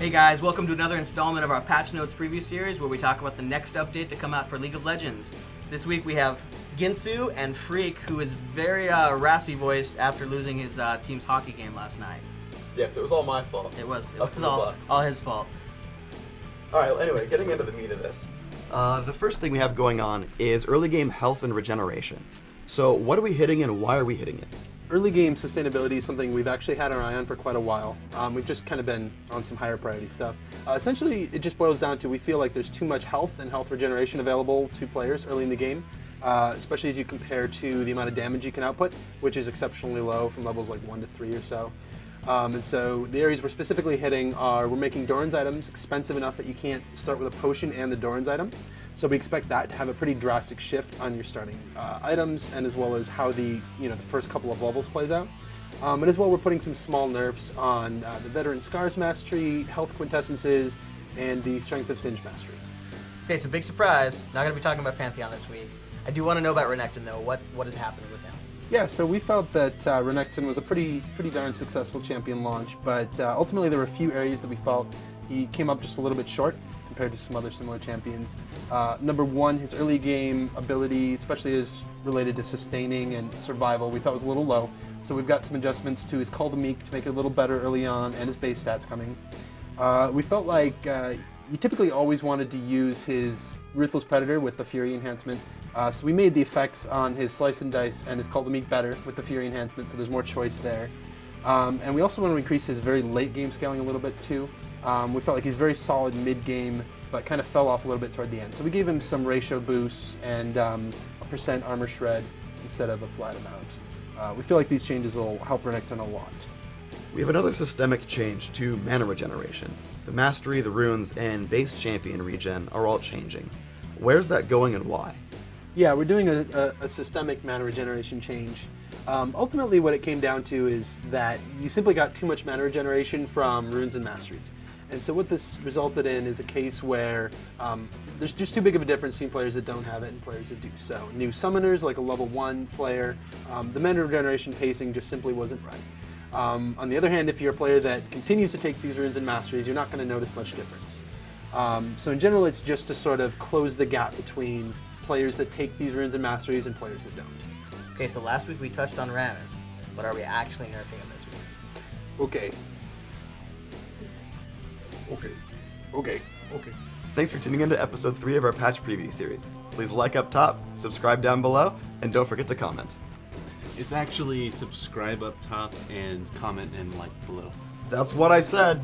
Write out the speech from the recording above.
Hey guys, welcome to another installment of our Patch Notes preview series where we talk about the next update to come out for League of Legends. This week we have Ginsu and Freak, who is very raspy voiced after losing his team's hockey game last night. Yes, it was all my fault. It was all his fault. Alright, well, anyway, getting into the meat of this. The first thing we have going on is early game health and regeneration. So what are we hitting and why are we hitting it? Early game sustainability is something we've actually had our eye on for quite a while. We've just kind of been on some higher priority stuff. Essentially, it just boils down to we feel like there's too much health and health regeneration available to players early in the game, especially as you compare to the amount of damage you can output, which is exceptionally low from levels like 1 to 3 or so. And so the areas we're specifically hitting are we're making Doran's items expensive enough that you can't start with a potion and the Doran's item. So we expect that to have a pretty drastic shift on your starting items, and as well as how the first couple of levels plays out. And as well, we're putting some small nerfs on the Veteran Scars Mastery, Health Quintessences, and the Strength of Singe Mastery. Okay, so big surprise. Not going to be talking about Pantheon this week. I do want to know about Renekton though. What is happening with him? Yeah, so we felt that Renekton was a pretty darn successful champion launch, but ultimately there were a few areas that we felt he came up just a little bit short compared to some other similar champions. Number one, his early game ability, especially as related to sustaining and survival, we thought was a little low. So we've got some adjustments to his Call the Meek to make it a little better early on, and his base stats coming. We felt like you typically always wanted to use his Ruthless Predator with the Fury enhancement. So we made the effects on his Slice and Dice and his Call the Meek better with the Fury enhancement, so there's more choice there. And we also want to increase his very late game scaling a little bit too. We felt like he's very solid mid-game, but kind of fell off a little bit toward the end. So we gave him some ratio boosts and a % armor shred instead of a flat amount. We feel like these changes will help Renekton a lot. We have another systemic change to mana regeneration. The Mastery, the Runes, and base champion regen are all changing. Where's that going and why? Yeah, we're doing a systemic mana regeneration change. Ultimately, what it came down to is that you simply got too much mana regeneration from Runes and Masteries. And so what this resulted in is a case where there's just too big of a difference between players that don't have it and players that do. So new summoners, like a level 1 player, the mana regeneration pacing just simply wasn't right. On the other hand, if you're a player that continues to take these Runes and Masteries, you're not going to notice much difference. So in general, it's just to sort of close the gap between players that take these Runes and Masteries and players that don't. Okay, so last week we touched on Rammus, but are we actually nerfing him this week? Okay. Thanks for tuning in to episode 3 of our patch preview series. Please like up top, subscribe down below, and don't forget to comment. It's actually subscribe up top and comment and like below. That's what I said.